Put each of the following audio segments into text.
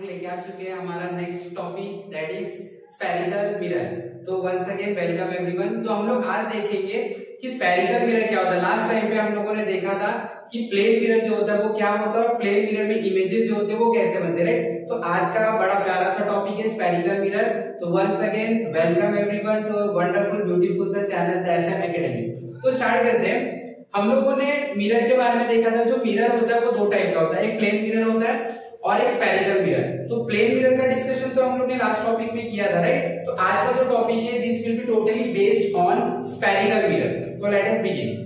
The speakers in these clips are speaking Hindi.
लेके आ चुके हैं हमारा next topic that is spherical mirror. तो वंस अगेन वेलकम एवरीवन। तो हम लोग आज देखेंगे कि स्फेरिकल मिरर क्या होता है। लास्ट टाइम पे हम लोगों ने देखा था कि प्लेन मिरर जो होता है वो क्या होता है और प्लेन मिरर में इमेजेस जो होते हैं वो कैसे बनते हैं। तो आज का बड़ा प्यारा सा टॉपिक है स्फेरिकल मिरर। तो once again welcome everyone to wonderful beautiful सा चैनल द एसएम एकेडमी। तो स्टार्ट करते हैं। हम लोगों ने मिरर के बारे में देखा था। जो मिरर होता है वो दो टाइप का होता है, एक प्लेन मिरर होता है और एक स्फेरिकल मिरर। तो प्लेन मिरर का डिस्कशन तो हम लोग ने लास्ट टॉपिक में किया था, राइट। तो आज का जो टॉपिक है this will be totally based on spherical mirror. तो let us begin.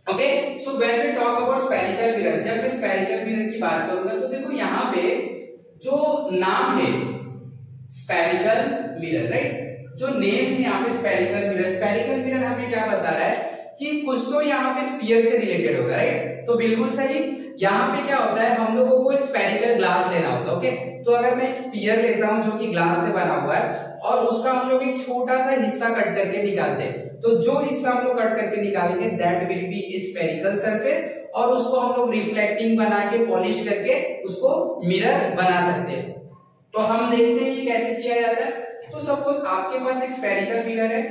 Okay, so when we talk about spherical mirror, जब मैं स्फेरिकल मिरर की बात करूंगा तो देखो यहाँ पे जो नाम है स्फेरिकल मिरर, राइट, जो नेम है यहाँ पे स्फेरिकल मिरर। स्फेरिकल मिरर हमें क्या बता रहा है कि कुछ तो यहाँ पे स्फीयर से रिलेटेड होगा, राइट। तो बिल्कुल सही। यहाँ पे क्या होता है, हम लोगों को एक स्फेरिकल ग्लास लेना होता है। ओके, तो अगर मैं स्फीयर लेता हूँ जो कि ग्लास से बना हुआ है और उसका हम लोग एक छोटा सा हिस्सा कट करके निकालते हैं, तो जो हिस्सा हम लोग कट करके निकालेंगे that will be A spherical surface, और उसको हम लोग रिफ्लेक्टिंग बना के पॉलिश करके उसको मिरर बना सकते हैं। तो हम देखते हैं ये कैसे किया जाता है। तो सपोज आपके पास एक स्फेरिकल मिरर है,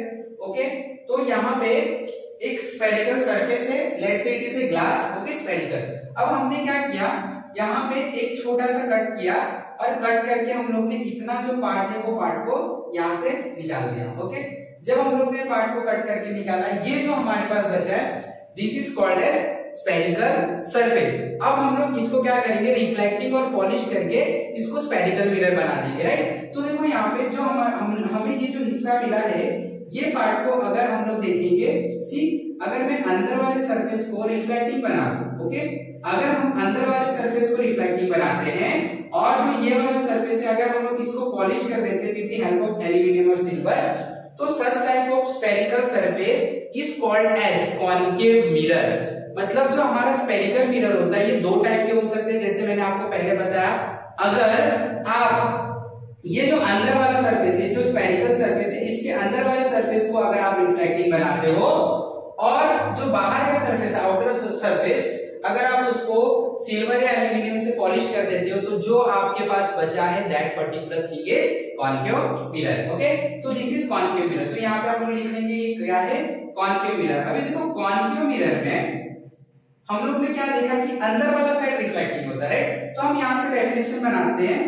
ओके, तो यहाँ पे एक स्फेरिकल सरफेस है, let's say it is a glass, okay, spherical. अब हमने क्या किया, यहाँ पे एक छोटा सा कट किया और कट करके हम लोग ने इतना जो पार्ट है वो पार्ट को यहाँ से निकाल दिया। ओके, जब हम लोग ने पार्ट को कट करके निकाला, ये जो हमारे पास बचा है this is called as spherical surface. अब हम लोग इसको क्या करेंगे, रिफ्लेक्टिंग और पॉलिश करके इसको स्फेरिकल मिरर बना देंगे, राइट। तो देखो यहाँ पे जो हमें ये जो हिस्सा मिला है, ये पार्ट को अगर हम लोग देखेंगे, सी, अगर मैं अंदर वाले सरफेस को रिफ्लेक्टिंग बना दूं, ओके, अगर हम अंदर वाले सरफेस को रिफ्लेक्टिंग बनाते हैं और जो ये वाला सरफेस है अगर हम लोग इसको पॉलिश कर देते हैं with the help of aluminium और सिल्वर, तो such type of spherical surface is called as concave mirror. मतलब जो हमारा स्फेरिकल मिरर होता है ये दो टाइप के हो सकते हैं, जैसे मैंने आपको पहले बताया। अगर आप ये जो अंदर वाला सरफेस है, जो स्फेरिकल सरफेस है, इसके अंदर वाले सरफेस को अगर आप रिफ्लेक्टिंग बनाते हो और जो बाहर का सरफेस, आउटर सरफेस, अगर आप उसको सिल्वर या एल्यूमिनियम से पॉलिश कर देते हो, तो जो आपके पास बचा है that particular thing is concave mirror. Okay, तो दिस इज कॉनकेव मिरर। तो यहाँ पे हम लोग लिख लेंगे ये क्या है, कॉनकेव मिरर। अभी देखो कॉनकेव मिरर में हम लोग ने क्या देखा कि अंदर वाला साइड रिफ्लेक्टिंग होता है, राइट। तो हम यहाँ से डेफिनेशन बनाते हैं,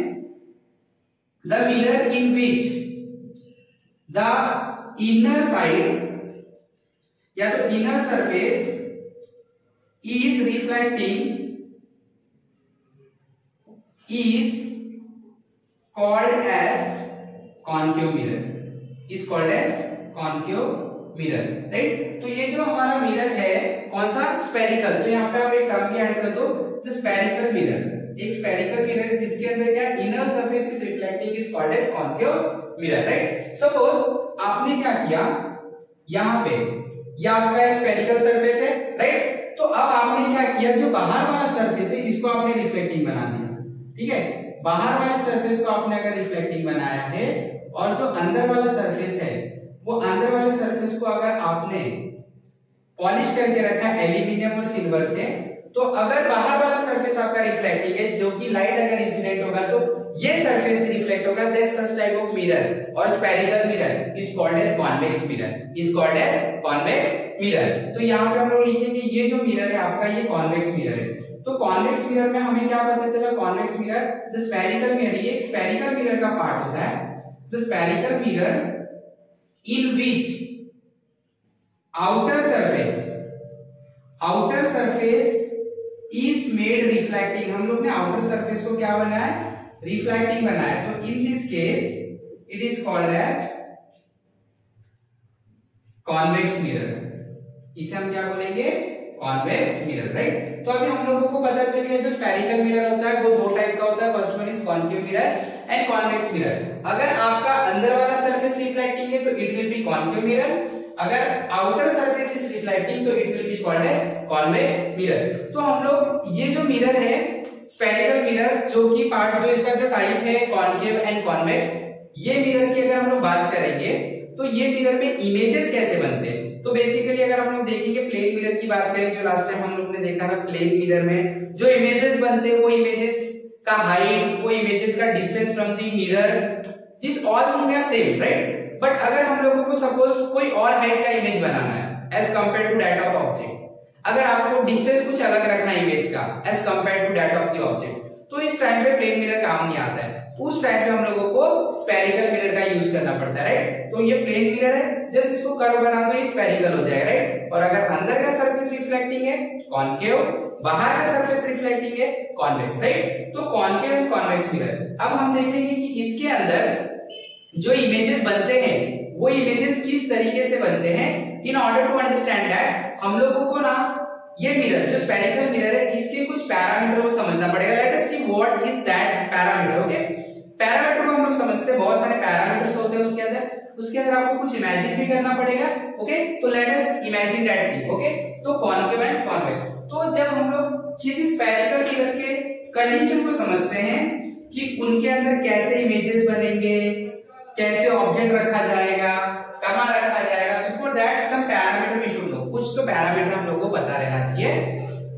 the mirror in which the inner side या तो inner surface is reflecting is called as concave mirror, is called as concave mirror, right। तो ये जो हमारा मिरर है कौन सा, स्फेरिकल। तो यहाँ पे आप एक टर्म भी ऐड कर दो, द स्फेरिकल मिरर। एक स्फेरिकल मिरर है जिसके अंदर क्या inner surface is reflecting is called as concave mirror, right. Suppose आपने क्या किया, यहाँ पे ये आपका स्फेरिकल सरफेस है, राइट। तो अब आपने क्या किया, जो बाहर वाला सरफेस है इसको आपने रिफ्लेक्टिंग बना दिया, ठीक है। बाहर वाले सरफेस को आपने अगर रिफ्लेक्टिंग बनाया है और जो अंदर वाला सरफेस है वो अंदर वाले सरफेस को अगर आपने पॉलिश करके रखा है एल्यूमिनियम और सिल्वर से, तो अगर बाहर वाला सरफेस आपका रिफ्लेक्टिंग है, जो कि लाइट अगर इंसिडेंट होगा तो ये सरफेस रिफ्लेक्ट होगा, then such type of mirror और spherical mirror is called as convex mirror, is called as convex mirror. तो यहाँ पे हम लोग लिखेंगे ये जो मिरर है आपका ये कॉन्वेक्स मिरर है। तो कॉन्वेक्स मिरर में हमें क्या पता चला, convex mirror the spherical mirror, ये एक स्फेरिकल मिरर का पार्ट होता है। The spherical mirror in which outer surface is made reflecting. हम लोग ने आउटर सरफेस को क्या बनाया है, रिफ्लेक्टिंग बनाया। तो in this case it is called as convex mirror. इसे हम क्या बोलेंगे, कॉन्वेक्स मिरर, राइट। तो अभी हम लोगों को पता चल गया जो स्फेरिकल मिरर होता है वो दो टाइप का होता है, first one is concave mirror and convex mirror. अगर आपका अंदर वाला सरफेस रिफ्लेक्टिंग है तो it will be concave mirror, अगर आउटर सरफेस इज रिफ्लेक्टिंग तो it will be called as convex mirror. तो हम लोग ये जो मिरर है स्फेरिकल मिरर, जो कि पार्ट जो इसका जो टाइप है कॉनकेव एंड कॉन्वेक्स, ये मिरर की अगर हम लोग बात करेंगे तो ये मिरर में इमेजेस कैसे बनते हैं। तो बेसिकली अगर हम लोग देखेंगे प्लेन मिरर की बात करें, जो लास्ट टाइम हम लोग ने देखा था, प्लेन मिरर में जो इमेजेस बनते हैं वो इमेजेस का हाइट, वो इमेजेस का distance from the mirror, this all thing are same, right. But अगर हम लोगों को सपोज कोई और हाइट का इमेज बनाना है as compare to that of object, अगर आपको डिस्टेंस कुछ अलग रखना है इमेज का as compare to that of the object, तो इस टाइम पे प्लेन मिरर काम नहीं आता है। उस टाइम पे हम लोगों को स्फेरिकल मिरर का यूज करना पड़ता है, राइट। तो ये प्लेन मिरर है, जस्ट इसको कर्व बना दो, ये स्फेरिकल हो जाएगा, राइट। और अगर अंदर का सरफेस रिफ्लेक्टिंग है कॉनकेव, बाहर का सरफेस रिफ्लेक्टिंग है कॉन्वेक्स, राइट। तो कॉनकेव एंड कॉन्वेक्स मिरर। अब हम देखेंगे कि इसके अंदर जो इमेजेस बनते हैं वो इमेजेस किस तरीके से बनते हैं। In order to understand that हम लोगों को ना ये मिरर जो स्फेरिकल मिरर है इसके कुछ पैरामीटर को समझना पड़ेगा। Late us see what is that parameter. Okay, parameter को हम लोग समझते हैं, बहुत सारे पैरामीटर्स होते हैं उसके अंदर आपको कुछ इमेजिन भी करना पड़ेगा। ओके, तो let us imagine that thing. Okay, तो कॉनकेव एंड कॉन्वेक्स। तो जब हम लोग किसी स्फेरिकल मिरर के कंडीशन को समझते हैं कि उनके अंदर कैसे इमेजेस बनेंगे, कैसे ऑब्जेक्ट रखा जाएगा, कहां रखा जाएगा, तो for that some parameter we should know. कुछ तो पैरामीटर हम लोग को पता रहना चाहिए,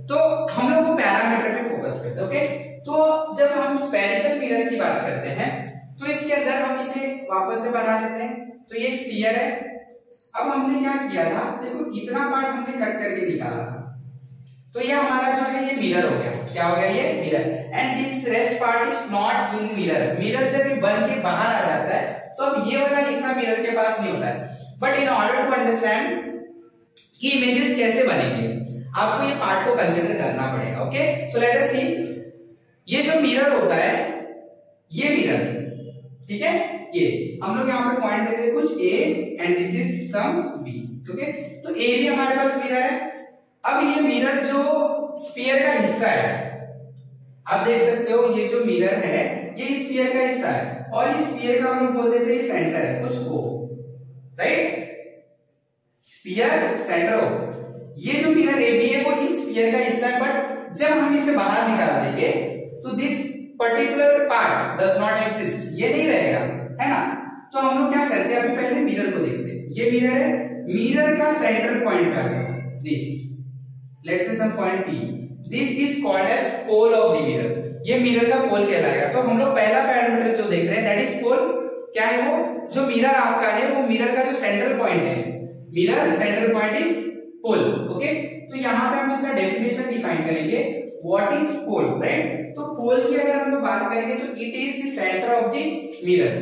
तो हम लोग वो पैरामीटर पे फोकस करते हैं। ओके, तो जब हम स्फेरिकल मिरर की बात करते हैं तो इसके अंदर हम इसे वापस से बना लेते हैं। तो ये स्फीयर है। अब हमने क्या किया था, देखो इतना पार्ट हमने कट करके निकाला था, तो ये हमारा जो है ये मिरर हो गया। क्या हो गया, ये mirror. And this rest part is not in mirror. Mirror जब ये बन के बाहर आ जाता है तो अब ये वाला हिस्सा मिरर के पास नहीं होता है। But in order to understand कि इमेजेस कैसे बनेंगे, आपको ये पार्ट को कंसीडर करना पड़ेगा। ओके, सो लेट अस सी, ये जो मिरर होता है ये मिरर, ठीक है, ये हम लोग यहाँ पे पॉइंट देते हैं कुछ A and this is some B. Okay, तो ए भी हमारे पास मिरर है। अब ये मिरर जो स्फीयर का हिस्सा है, आप देख सकते हो ये जो मिरर है ये स्फीयर का हिस्सा है, और इस स्फीयर का हम लोग बोल देते हैं सेंटर है कुछ को, राइट। स्फीयर सेंटर हो। ये जो मिरर ए बी है वो इस स्फीयर का हिस्सा है, बट जब हम इसे बाहर निकाल देंगे तो this particular part does not exist, ये नहीं रहेगा, है ना। तो हम लोग क्या करते हैं, अभी पहले मिरर को देखते हैं। ये मिरर है, मिरर का सेंटर पॉइंट पे आ जाओ, this let's say some point P, this is called as pole of the mirror. ये मिरर का पोल कहलाएगा। तो हम लोग पहला पैरामीटर जो देख रहे हैं दैट इज पोल। क्या है वो, जो मिरर आपका है वो मिरर का जो सेंट्रल पॉइंट है, mirror central point is pole. Okay, तो यहाँ पे हम इसका डेफिनेशन डिफाइन करेंगे, व्हाट इज पोल, राइट। तो पोल की अगर हम लोग बात करेंगे तो it is the centre of the mirror,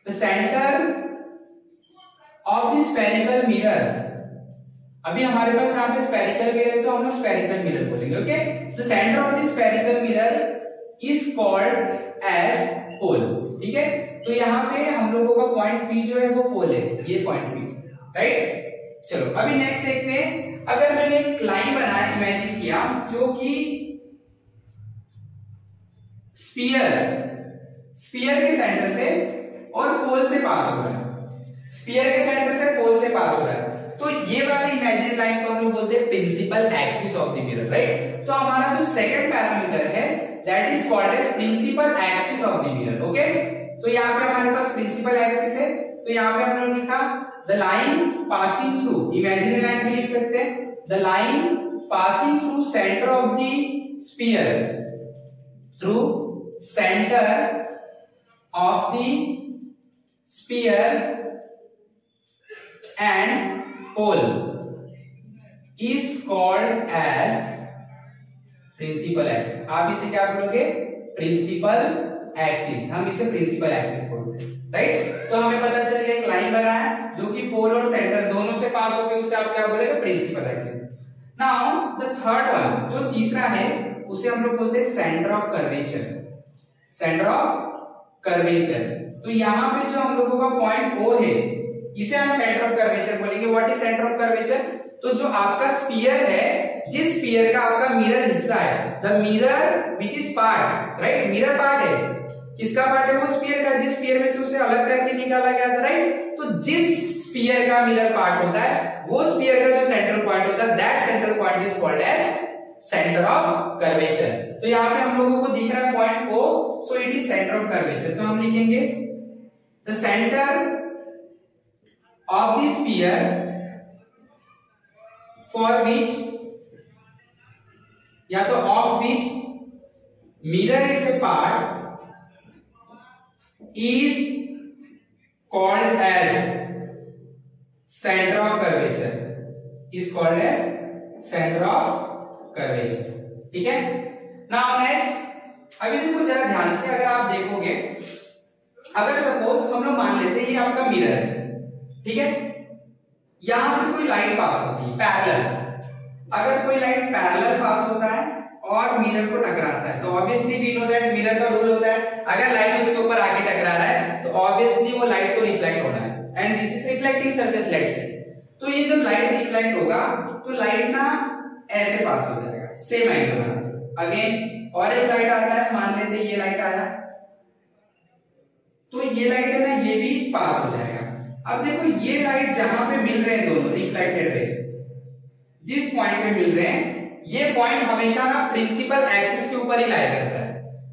the centre of the spherical mirror. अभी हमारे पास यहाँ पे स्फेरिकल मिरर, तो हम लोग स्फेरिकल मिरर बोलेंगे। Okay, the centre of the spherical mirror is called as pole, ठीक है। तो यहाँ पे हम लोगों का पॉइंट पी जो है वो पोल है, ये पॉइंट पी, राइट। चलो अभी नेक्स्ट देखते हैं, अगर मैंने एक लाइन बनाया, इमेजिन किया, जो कि स्फीयर के सेंटर से और पोल से पास हो रहा है, स्फीयर के सेंटर से पोल से पास हो रहा है, तो ये वाली इमेजिनरी लाइन को हम लोग बोलते हैं principal axis of the mirror, right. तो हमारा जो सेकंड पैरामीटर है that is called as principal axis of the mirror. Okay, तो यहाँ पे हमारे पास प्रिंसिपल एक्सिस है, तो यहाँ पे हम लोग लिखा the line passing through, imaginary line भी लिख सकते हैं, the line passing through centre of the sphere, through centre of the sphere and pole is called as principal axis. आप इसे क्या बोलोगे, प्रिंसिपल एक्सिस, हम इसे प्रिंसिपल एक्सिस बोलते हैं, राइट। तो हमें पता चल गया एक लाइन बना है जो कि पोल और सेंटर दोनों से पास होगी, उसे आप क्या बोलेंगे, principal axis. Now the third one, जो तीसरा है उसे हम लोग बोलते हैं centre of curvature, centre of curvature. तो यहाँ पे जो हम लोगों का पॉइंट ओ है इसे हम सेंटर ऑफ कर्वेचर बोलेंगे। What is centre of curvature, तो जो आपका स्फीयर है, जिस स्फीयर का आपका मिरर हिस्सा है, the mirror which is part, right, mirror part है, किसका पार्ट है, वो स्फीयर का, जिस स्फीयर में से उसे अलग करके निकाला गया था, राइट। तो जिस स्फीयर का मिरर पार्ट होता है वो स्फीयर का जो सेंट्रल पॉइंट होता है, that central point is called as centre of curvature. तो यहाँ पे हम लोगों को दिख रहा है point O, so it is centre of curvature. तो हम लिखेंगे the centre of the sphere for which, या तो of which mirror is a part is called as center of curvature, is called as center of curvature. ठीक है। नाउ नेक्स्ट, अभी देखो जरा ध्यान से, अगर आप देखोगे, अगर सपोज हम लोग मान लेते हैं ये आपका मिरर है, ठीक है, यहां से कोई लाइट पास होती है पैरेलल, अगर कोई लाइट पैरेलल पास होता है और मिरर को टकराता है तो obviously we know that mirror का रूल होता है, अगर लाइट उसके ऊपर आके टकरा रहा है तो ऑब्वियसली वो लाइट को रिफ्लेक्ट होना है, and this is reflecting surface, let's say. तो ये जब लाइट रिफ्लेक्ट होगा तो लाइट ना ऐसे पास हो जाएगा, सेम एंगल बनाते। अगेन और एक लाइट आता है, मान लेते हैं ये लाइट आया, तो ये लाइट है ना, ये भी पास हो जाएगा। अब देखो ये लाइट जहां पे मिल रहे हैं दोनों रिफ्लेक्टेड रे, जिस पॉइंट पे मिल रहे हैं, ये पॉइंट हमेशा ना प्रिंसिपल एक्सिस के ऊपर ही लाई करता है,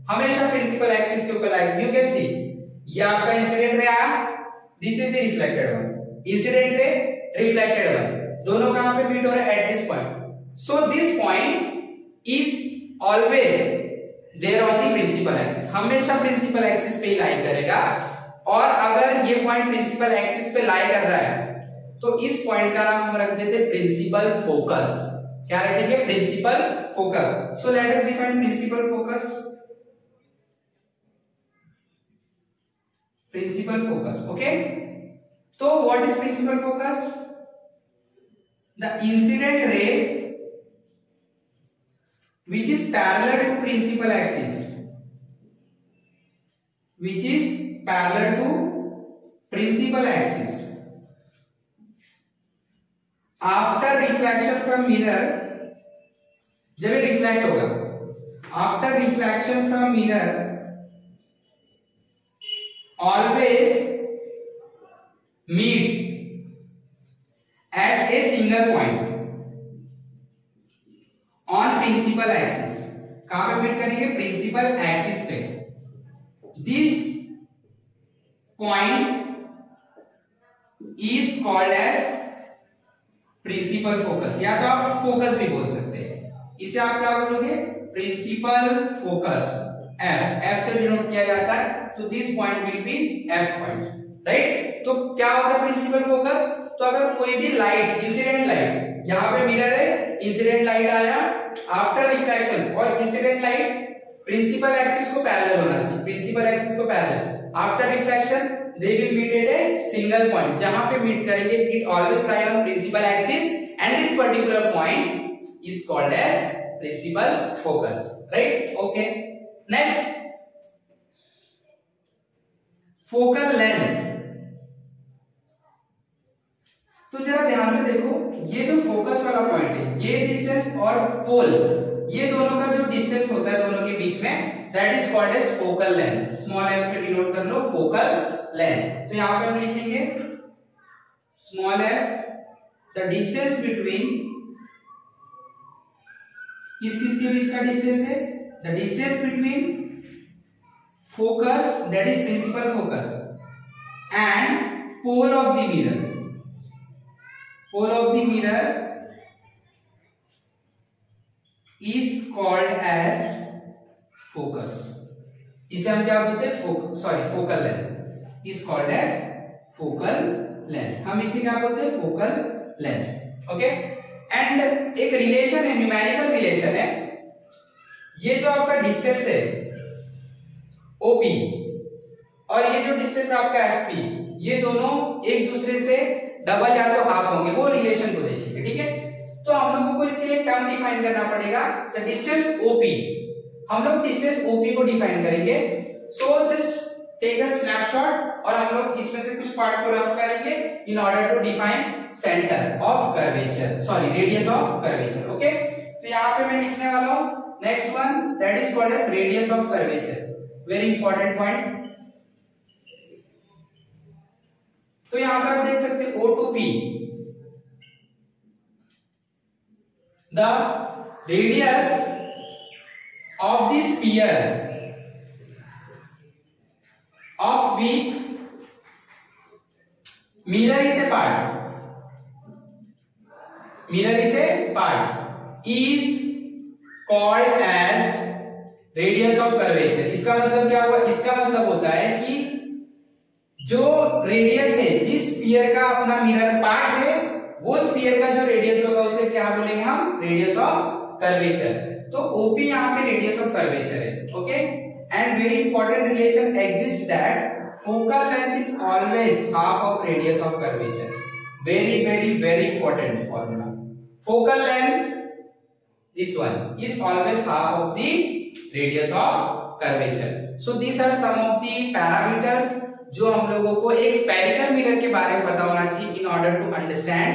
हमेशा प्रिंसिपल एक्सिस के ऊपर लाई। यू कैन सी, ये आपका इंसिडेंट रे आया, this is the reflected one, incident ray, reflected one, दोनों कहां पे मीट हो रहे हैं? At this point. So this point is always there on the principal axis, हमेशा प्रिंसिपल एक्सिस पे ही लाई करेगा। और अगर ये पॉइंट प्रिंसिपल एक्सिस पे लाई कर रहा है तो इस पॉइंट का नाम हम रख देते हैं प्रिंसिपल फोकस। क्या रखेंगे? Principal focus. So let us define principal focus. Principal focus, okay. तो what is principal focus? The incident ray which is parallel to principal axis, which is parallel to principal axis, after reflection from mirror, जब ये रिफ्लेक्ट होगा, after reflection from mirror always meet at a single point on principal axis. कहां पे मीट करेंगे? प्रिंसिपल एक्सिस पे। This point is called as principal focus, या तो आप फोकस भी बोल सकते हैं। इसे आप क्या बोलोगे? Principal focus. एफ से डिनोट किया जाता है, तो this point will be F point, right. तो क्या होता है प्रिंसिपल फोकस? तो अगर कोई भी लाइट, इंसिडेंट लाइट, यहां पे मिरर है, इंसिडेंट लाइट आया आफ्टर रिफ्लेक्शन, और इंसिडेंट लाइट प्रिंसिपल एक्सिस को पैरेलल होना चाहिए, प्रिंसिपल एक्सिस को parallel. After reflection they will meet at a single point, जहां पे मीट करेंगे it always lie on principal axis, and this particular point is called as principal focus, right. Okay, next, focal length. तो जरा ध्यान से देखो, ये जो फोकस वाला पॉइंट है, ये डिस्टेंस और पोल, ये दोनों का जो डिस्टेंस होता है दोनों के बीच में, that is called as focal length. Small F से डिनोट कर लो फोकल लेंथ। तो यहां पे हम लिखेंगे small F, the distance between, किस किस के बीच का डिस्टेंस है? The distance between focus, that is principal focus, and pole of the mirror. Pole of the mirror is called as focus. इसे हम क्या बोलते हैं? Focal length is called as focal length. हम इसे क्या बोलते हैं? Focal length, okay. एंड एक रिलेशन है, न्यूमेरिकल रिलेशन है, ये जो आपका डिस्टेंस है OP और ये जो डिस्टेंस आपका FP, ये दोनों एक दूसरे से डबल या तो हाफ होंगे, वो रिलेशन को देखेंगे, ठीक है। तो हम लोगों को इसके लिए टर्म डिफाइन करना पड़ेगा, द डिस्टेंस OP। हम लोग डिस्टेंस OP को डिफाइन करेंगे। So just take a snapshot, और हम लोग इसमें से कुछ पार्ट को रफ करेंगे in order to define centre of curvature, sorry radius of curvature, okay. तो यहाँ पे मैं लिखने वाला हूँ next one, that is called as radius of curvature, very important point. तो यहां पर आप देख सकते हैं O to P, the radius of the sphere of which mirror is a part, mirror is a part, is called as radius of curvature. इसका मतलब क्या हुआ? इसका मतलब होता है कि जो रेडियस है, जिस स्फीयर का अपना मिरर पार्ट है, वो स्फीयर का जो रेडियस होगा उसे क्या बोलेंगे हम? Radius of curvature. तो ओपी यहाँ पे रेडियस ऑफ कर्वेचर है। Okay, and very important relation exist that focal length is always half of radius of curvature. Very very very important formula. Focal length, this one, is always half of the radius of curvature. So these are some of the parameters जो हम लोगों को एक स्फेरिकल मिरर के बारे में पता होना चाहिए in order to understand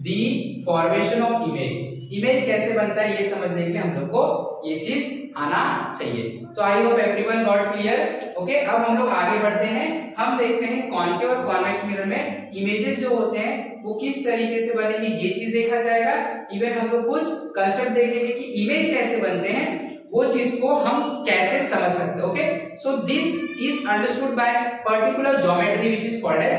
the formation of image. Image कैसे बनता है ये समझने के लिए हम लोग को ये चीज आना चाहिए। तो I hope everyone got clear. Okay, अब हम लोग आगे बढ़ते हैं। हम देखते हैं कॉन्केव और कॉन्वेक्स मिरर में इमेजेस जो होते हैं वो किस तरीके से बनेंगे, ये चीज देखा जाएगा। इवन हम लोग कुछ कंसेप्ट देखेंगे कि इमेज कैसे बनते हैं, वो चीज को हम कैसे समझ सकते हैं। Okay, so this is understood by particular geometry which is called as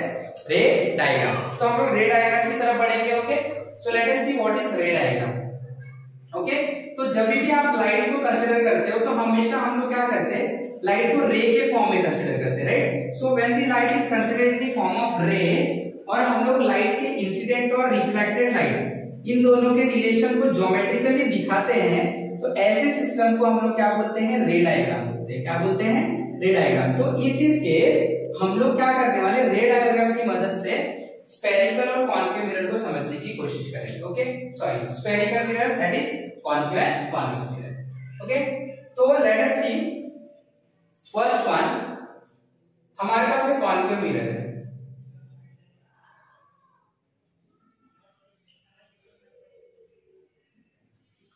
ray diagram. तो हम लोग रे डायग्राम की तरफ बढ़ेंगे। Okay, so let us see what is ray diagram. Okay, तो जब भी आप लाइट को कंसीडर करते हो तो हमेशा हम लोग क्या करते हैं? लाइट को रे के फॉर्म में कंसीडर करते हैं, right? So when the light is considered in the form of रे, और हम लोग लाइट के इंसिडेंट और रिफ्लेक्टेड लाइट इन दोनों के रिलेशन को ज्योमेट्रिकली दिखाते हैं, तो ऐसे सिस्टम को हम लोग क्या बोलते हैं? रे डायग्राम बोलते हैं। क्या बोलते हैं? रे डायग्राम। तो इन दिस केस हम लोग क्या करने वाले? रे डायग्राम की मदद से स्फेरिकल और कॉन्केव मिरर को समझने की कोशिश करेंगे। Okay, sorry, spherical mirror that is concave and convex mirror. Okay, तो लेट अस सी फर्स्ट वन। हमारे पास एक कॉन्केव मिरर है।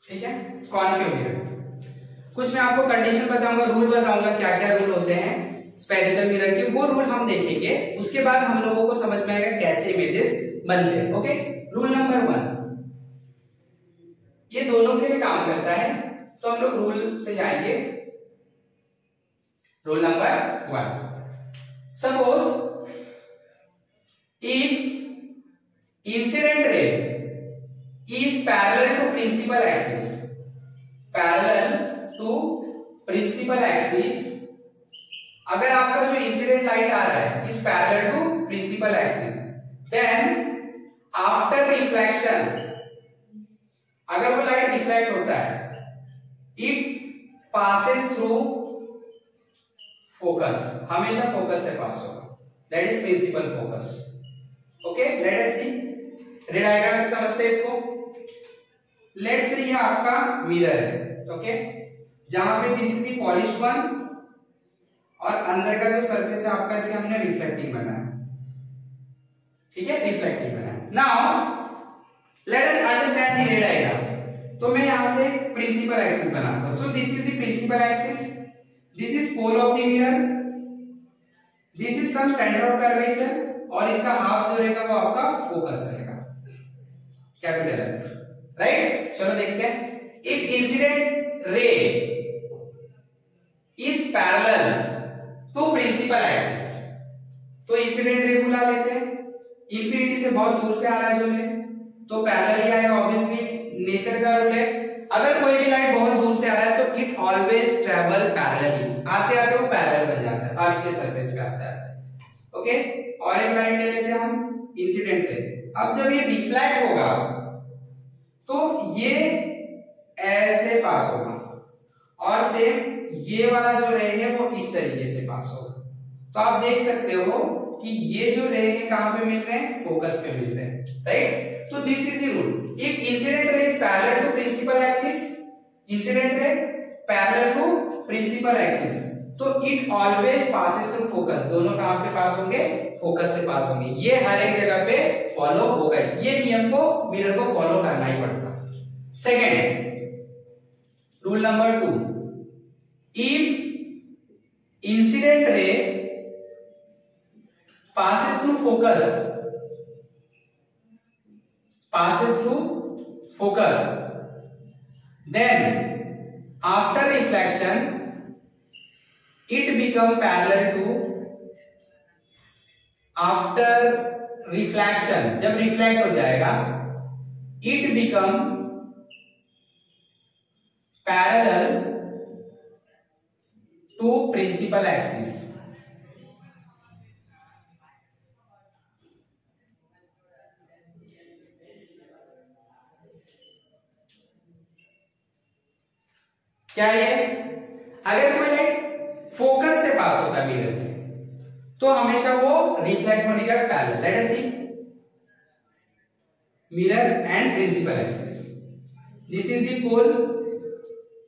ठीक है, कॉन्केव मिरर। कुछ मैं आपको कंडीशन बताऊंगा, रूल बताऊंगा, क्या क्या रूल होते हैं स्फेरिकल मिरर के, वो रूल हम देखेंगे। उसके बाद हम लोगों को समझ में आएगा कैसे इमेजेस बनते हैं। ओके, रूल नंबर 1, ये दोनों के लिए काम करता है, तो हम लोग रूल से जाएंगे। Rule number 1, suppose if incident रे is parallel to principal axis, parallel to principal axis, अगर आपका जो इंसिडेंट लाइट आ रहा है is parallel to principal axis, then after reflection, अगर वो लाइट रिफ्लेक्ट होता है, it passes through focus, हमेशा फोकस से पास होगा, that is principal focus. Okay, let us see, रे डायग्राम से समझते हैं इसको। लेट्स से ये आपका मिरर है। ओके, जहां पे this is the polished one, और अंदर का जो सरफेस है आपका, इसे हमने रिफ्लेक्टिंग बनाया। ठीक है, रिफ्लेक्टिंग बनाया। Now let us understand the ray diagram. तो मैं यहां से प्रिंसिपल एक्सिस बनाता हूं। So this is the principal axis, this is pole of the mirror, this is some centre of curvature, और इसका हाफ जो रहेगा वो आपका फोकस रहेगा, कैपिटल है, राइट? चलो देखते हैं। If incident ray is parallel to principal axis, तो इंसिडेंट रे बुला लेते हैं। इंफिनिटी से बहुत दूर से आ रहा है जो रे, तो पैरेलल ही आएगा, ऑब्वियसली नेचर का रूल है। अगर कोई भी लाइट बहुत दूर से आ रहा है तो इट ऑलवेज ट्रेवल पैरेलली, आते आते वो पैरेलल बन जाता है, अर्थ के सरफेस पे आता है। ओके, और एक लाइट ले लेते हैं हम, इंसिडेंट रे। अब जब ये रिफ्लेक्ट होगा तो ये ऐसे पास होगा, और सेम ये वाला जो रे है वो इस तरीके से पास होगा। तो आप देख सकते हो कि ये जो रे है कहां पे मिल रहे हैं? फोकस पे मिल रहे हैं, राइट? तो this is the rule. If incident ray is parallel to principal axis, incident ray parallel to principal axis, तो it always passes through focus. दोनों कहां से पास होंगे? फोकस से पास होंगे। ये हर एक जगह पे फॉलो होगा, ये नियम को मिरर को फॉलो करना ही पड़ता। Second, rule number 2, if incident ray passes through focus, then after reflection it become parallel to, after reflection जब रिफ्लेक्ट हो जाएगा it become parallel principal axis. क्या ये, अगर कोई लाइट फोकस से पास होता है मिरर में तो हमेशा वो रिफ्लेक्ट होने का parallel. Let us see mirror and principal axis. This is the pole,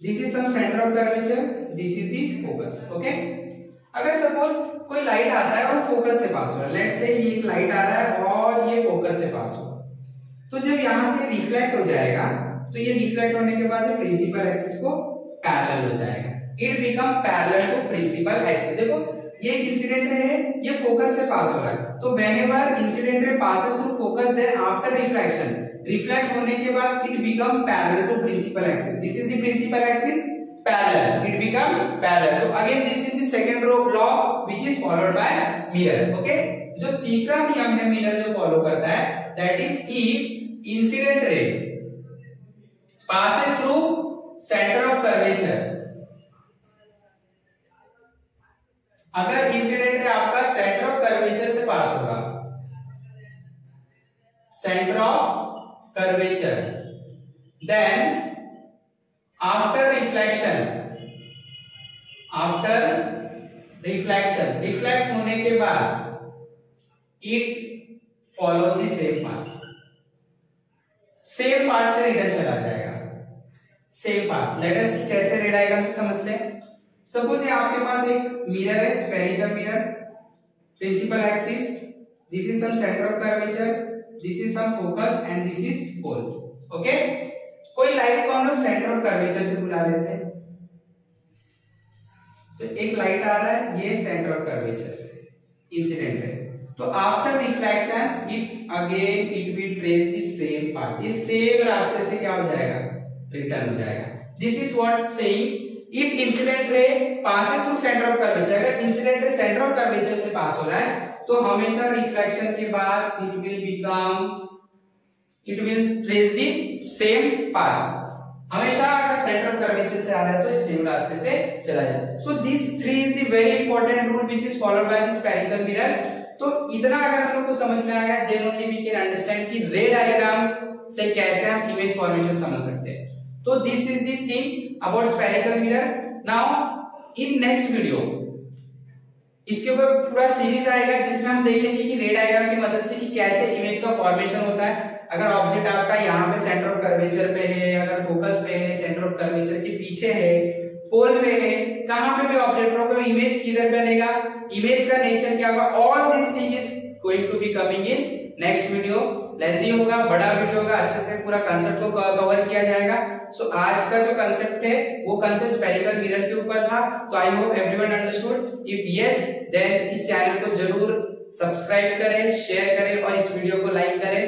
this is some centre of curvature, this is the focus. Okay, अगर सपोज कोई लाइट आता है और फोकस से पास हो रहा है, लेट्स से ये एक लाइट आ रहा है और ये फोकस से पास हो, तो जब यहां से रिफ्लेक्ट हो जाएगा तो ये रिफ्लेक्ट होने के बाद प्रिंसिपल एक्सिस को पैरेलल हो जाएगा, it become parallel to principal axis. देखो ये इंसिडेंट रे है, ये फोकस से पास हो रहा है, तो whenever incident ray passes through focus then after reflection, reflect होने के बाद it become parallel to principal axis. This is the principal axis, parallel, it become parallel. तो again this is the second law which is followed by mirror. Okay, जो तीसरा नियम है मिरर जो फॉलो करता है, that is if incident ray passes through center of curvature, अगर इंसिडेंट रे आपका सेंटर ऑफ कर्वेचर से पास होगा, centre of curvature, then after reflection reflect होने के बाद it follows the same path, same path से रिटर्न चला जाएगा, same path. Let us see कैसे रे डायग्राम से समझते हैं। सपोज ये आपके पास एक मिरर है, spherical mirror, principal axis, this is some centre of curvature, this is some focus and this is pole. Okay, कोई लाइट को हम लोग सेंटर ऑफ कर्वेचर से बुला लेते हैं, तो एक लाइट आ रहा है, ये सेंटर ऑफ कर्वेचर से इंसिडेंट है, तो after reflection it will trace the same path, ये सेम रास्ते से क्या हो जाएगा, रिटर्न हो जाएगा। This is what saying if incident ray passes through centre of curvature, अगर incident ray centre of curvature से पास हो रहा है तो हमेशा रिफ्लेक्शन के बाद it will trace the same path, हमेशा अगर सेंटर ऑफ कर्वेचर से आ रहा है तो सेम रास्ते से चला जाए। So this three is the very important rule which is followed by the spherical mirror. तो इतना अगर हम लोग को समझ में आ गया, then only we can understand कि रे डायग्राम से कैसे हम इमेज फॉर्मेशन समझ सकते हैं। तो this is the thing about spherical mirror. Now in next video इसके ऊपर पूरा सीरीज आएगा जिसमें हम देखेंगे कि रे डायग्राम की मदद से कि कैसे इमेज का फॉर्मेशन होता है। अगर ऑब्जेक्ट आपका यहाँ पे सेंटर ऑफ कर्वेचर पे है, अगर फोकस पे है, सेंटर ऑफ कर्वेचर के पीछे है, पोल पे है, कहां पे भी ऑब्जेक्ट होगा, इमेज किधर बनेगा, इमेज का नेचर क्या होगा, all this thing is going to be coming in next video. Lengthy होगा, बड़ा वीडियो होगा, अच्छे से पूरा कांसेप्ट को कवर किया जाएगा। सो आज का जो कांसेप्ट है वो कांसेप्ट स्फेरिकल मिरर के ऊपर था। तो I hope everyone understood. If yes then इस चैनल को जरूर सब्सक्राइब करें, शेयर करें और इस वीडियो को लाइक करें।